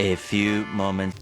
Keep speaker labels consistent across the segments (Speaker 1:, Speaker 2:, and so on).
Speaker 1: A few moments.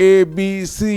Speaker 2: ABCDEFGH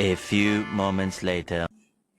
Speaker 1: A few moments later.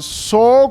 Speaker 2: 100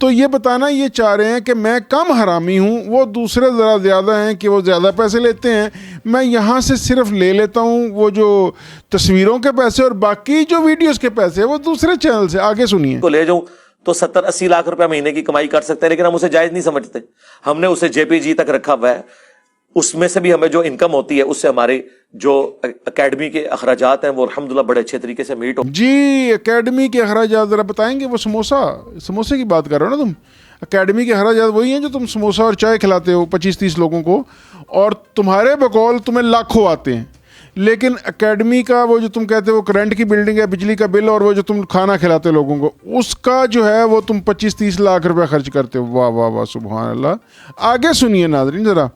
Speaker 2: تو یہ بتانا یہ چاہ رہے ہیں کہ میں کم حرامی ہوں, وہ دوسرے ذرا زیادہ ہیں کہ وہ زیادہ پیسے لیتے ہیں, میں یہاں سے صرف لے لیتا ہوں وہ جو تصویروں کے پیسے, اور باقی جو ویڈیوز کے پیسے وہ دوسرے چینل سے. آگے سنیے.
Speaker 3: کو لے جاؤں تو 70-80 لاکھ روپے مہینے کی کمائی کر سکتے ہیں, لیکن ہم اسے جائز نہیں سمجھتے. ہم نے اسے JPG تک رکھا ہوا ہے. اس میں سے بھی ہمیں جو انکم ہوتی ہے اس سے ہمارے جو اکیڈمی کے اخراجات ہیں وہ الحمدللہ بڑے اچھے طریقے سے میٹ ہو.
Speaker 2: جی اکیڈمی کے اخراجات ذرا بتائیں گے. وہ سموسے کی بات کر رہے ہو نا تم. اکیڈمی کے اخراجات وہی ہیں جو تم سموسہ اور چائے کھلاتے ہو 25-30 لوگوں کو, اور تمہارے بقول تمہیں لاکھوں آتے ہیں, لیکن اکیڈمی کا وہ جو تم کہتے ہو کرنٹ کی بلڈنگ ہے, بجلی کا بل, اور وہ جو تم کھانا کھلاتے لوگوں کو, اس کا جو ہے وہ تم 25-30 لاکھ روپے خرچ کرتے ہو. واہ واہ واہ, سبحان اللہ. آگے سنیے ناظرین ذرا.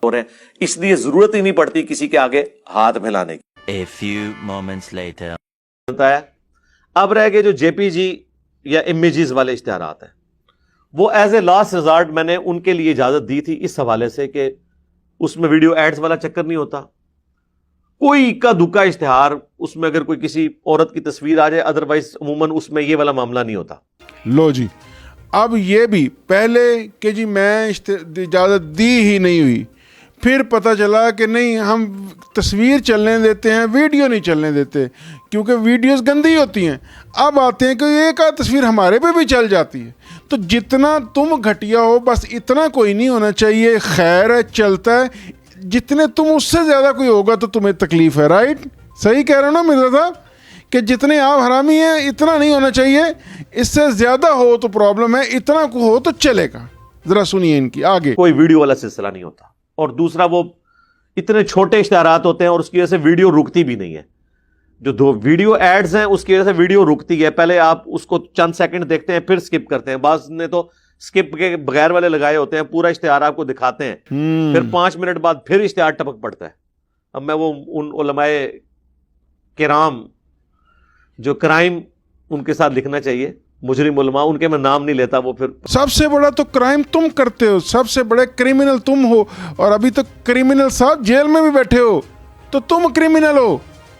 Speaker 3: اس لیے ضرورت ہی نہیں پڑتی کسی کے آگے ہاتھ پھیلانے کی.
Speaker 1: A few moments later.
Speaker 3: اب رہ گئے جو JPG یا امیجز والے اشتہارات ہیں, وہ ایز اے لاسٹ ریزارٹ میں نے ان کے لیے اجازت دی تھی اس حوالے سے کہ اس میں ویڈیو ایڈز والا چکر نہیں ہوتا. کوئی اکا دکا اشتہار اس میں اگر کوئی کسی عورت کی تصویر آ جائے, ادروائز عموماً اس میں یہ والا معاملہ نہیں ہوتا.
Speaker 2: لو جی, اب یہ بھی پہلے کہ جی میں اجازت دی ہی نہیں ہوئی, پھر پتہ چلا کہ نہیں ہم تصویر چلنے دیتے ہیں, ویڈیو نہیں چلنے دیتے کیونکہ ویڈیوز گندی ہوتی ہیں. اب آتے ہیں کہ ایک آدھ تصویر ہمارے پہ بھی چل جاتی ہے. تو جتنا تم گھٹیا ہو بس اتنا کوئی نہیں ہونا چاہیے. خیر ہے, چلتا ہے. جتنے تم اس سے زیادہ کوئی ہوگا تو تمہیں تکلیف ہے. رائٹ, صحیح کہہ رہے ہو نا مرزا صاحب, کہ جتنے آپ حرامی ہیں اتنا نہیں ہونا چاہیے, اس سے زیادہ ہو تو پرابلم ہے, اتنا کو ہو تو چلے گا. ذرا سنیے ان کی آگے.
Speaker 3: کوئی ویڈیو والا سلسلہ نہیں ہوتا, اور دوسرا وہ اتنے چھوٹے اشتہارات ہوتے ہیں اور اس کی وجہ سے ویڈیو رکتی بھی نہیں ہے. جو دو ویڈیو ایڈز ہیں اس کی وجہ سے ویڈیو رکتی ہے. پہلے آپ اس کو چند سیکنڈ دیکھتے ہیں پھر سکپ کرتے ہیں. بعض نے تو سکپ کے بغیر والے لگائے ہوتے ہیں, پورا اشتہار آپ کو دکھاتے ہیں, پھر 5 منٹ بعد پھر اشتہار ٹپک پڑتا ہے. اب میں وہ ان علماء کرام جو کرائم ان کے ساتھ لکھنا چاہیے, مجرم علماء, ان کے میں نام نہیں لیتا. وہ پھر
Speaker 2: سب سے بڑا تو کرائم تم کرتے ہو, سب سے بڑے کرمنل تم ہو, اور ابھی تک کرمنل صاحب جیل میں بھی بیٹھے ہو, تو تم کرمنل ہو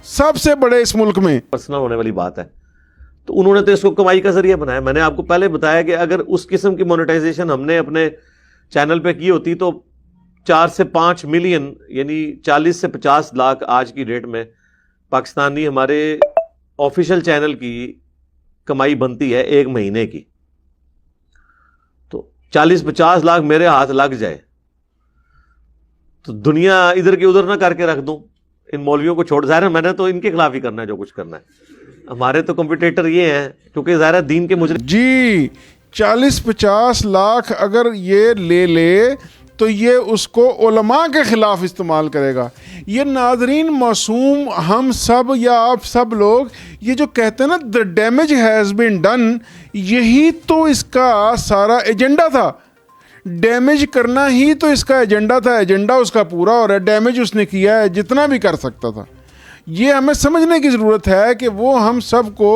Speaker 2: سب سے بڑے اس ملک میں.
Speaker 3: پرسنل ہونے والی بات ہے. تو انہوں نے تو اس کو کمائی کا ذریعہ بنایا. میں نے آپ کو پہلے بتایا کہ اگر اس قسم کی مونیٹائزیشن ہم نے اپنے چینل پہ کی ہوتی تو 4 سے 5 ملین یعنی 40 سے 50 لاکھ آج کی ڈیٹ میں پاکستانی ہمارے آفیشیل چینل کی کمائی بنتی ہے ایک مہینے کی. تو 40-50 لاکھ میرے ہاتھ لگ جائے تو دنیا ادھر کی ادھر نہ کر کے رکھ دوں, ان مولویوں کو چھوڑ. ظاہر ہے میں نے تو ان کے خلاف ہی کرنا ہے جو کچھ کرنا ہے. ہمارے تو کمپیٹیٹر یہ ہیں کیونکہ ظاہر ہے دین کے مجرم.
Speaker 2: جی 40-50 لاکھ اگر یہ لے لے تو یہ اس کو علماء کے خلاف استعمال کرے گا. یہ ناظرین معصوم ہم سب یا آپ سب لوگ یہ جو کہتے ہیں نا the damage has been done, یہی تو اس کا سارا ایجنڈا تھا. ڈیمیج کرنا ہی تو اس کا ایجنڈا تھا. ایجنڈا اس کا پورا ہو رہا ہے. ڈیمیج اس نے کیا ہے جتنا بھی کر سکتا تھا. یہ ہمیں سمجھنے کی ضرورت ہے کہ وہ ہم سب کو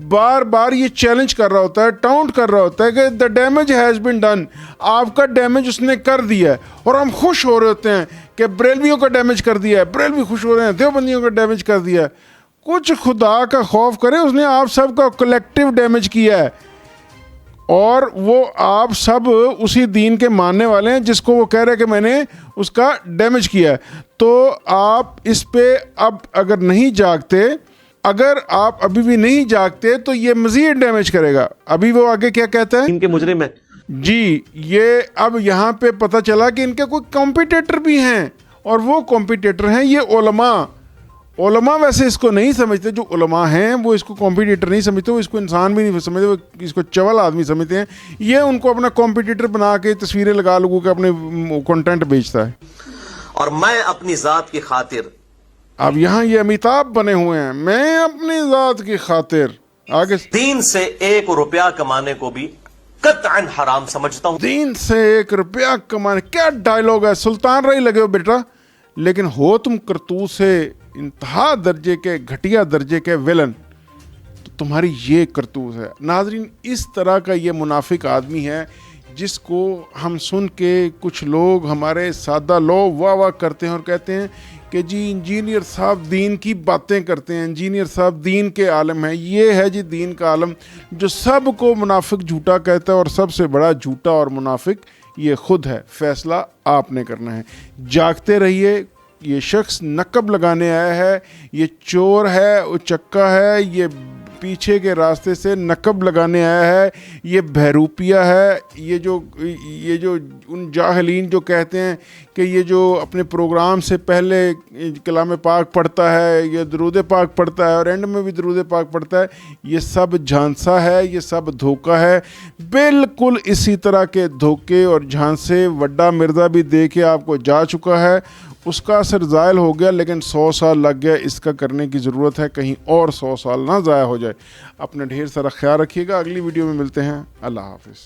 Speaker 2: بار بار یہ چیلنج کر رہا ہوتا ہے, ٹاؤنٹ کر رہا ہوتا ہے کہ the damage has been done, آپ کا ڈیمیج اس نے کر دیا ہے. اور ہم خوش ہو رہے ہوتے ہیں کہ بریلویوں کا ڈیمیج کر دیا ہے, بریلوی خوش ہو رہے ہیں دیوبندیوں کا ڈیمیج کر دیا ہے. کچھ خدا کا خوف کرے, اس نے آپ سب کا کلیکٹیو ڈیمیج کیا ہے, اور وہ آپ سب اسی دین کے ماننے والے ہیں جس کو وہ کہہ رہے ہیں کہ میں نے اس کا ڈیمیج کیا ہے. تو آپ اس پہ اب اگر نہیں جاگتے, اگر آپ ابھی بھی نہیں جاگتے تو یہ مزید ڈیمیج کرے گا. ابھی وہ آگے کیا کہتا ہے,
Speaker 3: ان کے مجرم ہیں.
Speaker 2: جی یہ اب یہاں پہ پتہ چلا کہ ان کے کوئی کمپیٹیٹر بھی ہیں, اور وہ کمپیٹیٹر ہیں یہ علماء. علماء ویسے اس کو نہیں سمجھتے, جو علماء ہیں وہ اس کو کمپیٹیٹر نہیں سمجھتے, وہ اس کو انسان بھی نہیں سمجھتے, وہ اس کو چول آدمی سمجھتے ہیں. یہ ان کو اپنا کمپیٹیٹر بنا کے تصویریں لگا لگو کے اپنے کنٹینٹ بیچتا ہے.
Speaker 3: اور میں اپنی ذات کی خاطر,
Speaker 2: اب یہاں یہ امیتابھ بنے ہوئے ہیں, میں اپنی ذات کی خاطر. آگے
Speaker 3: دین سے 1 روپیہ کمانے کو بھی قطعاً حرام سمجھتا ہوں.
Speaker 2: دین سے 1 روپیہ کمانے, کیا ڈائلاگ ہے. سلطان رہی لگے ہو بیٹا, لیکن ہو تم کرتوت سے انتہا درجے کے گھٹیا درجے کے ویلن, تو تمہاری یہ کرتوت ہے. ناظرین اس طرح کا یہ منافق آدمی ہے جس کو ہم سن کے کچھ لوگ ہمارے سادہ لوگ واہ واہ کرتے ہیں اور کہتے ہیں کہ کہ جی انجینئر صاحب دین کی باتیں کرتے ہیں, انجینئر صاحب دین کے عالم ہیں. یہ ہے جی دین کا عالم جو سب کو منافق جھوٹا کہتا ہے, اور سب سے بڑا جھوٹا اور منافق یہ خود ہے. فیصلہ آپ نے کرنا ہے. جاگتے رہیے. یہ شخص نقب لگانے آیا ہے, یہ چور ہے, اچکا ہے, یہ پیچھے کے راستے سے نقب لگانے آیا ہے, یہ بہروپیہ ہے. یہ جو ان جاہلین جو کہتے ہیں کہ یہ جو اپنے پروگرام سے پہلے کلام پاک پڑھتا ہے, یہ درود پاک پڑھتا ہے اور اینڈ میں بھی درود پاک پڑھتا ہے, یہ سب جھانسا ہے, یہ سب دھوکہ ہے. بالکل اسی طرح کے دھوکے اور جھانسے وڈا مرزا بھی دے کے آپ کو جا چکا ہے. اس کا اثر زائل ہو گیا, لیکن 100 سال لگ گیا. اس کا کرنے کی ضرورت ہے, کہیں اور 100 سال نہ ضائع ہو جائے. اپنا ڈھیر سارا خیال رکھیے گا. اگلی ویڈیو میں ملتے ہیں. اللہ حافظ.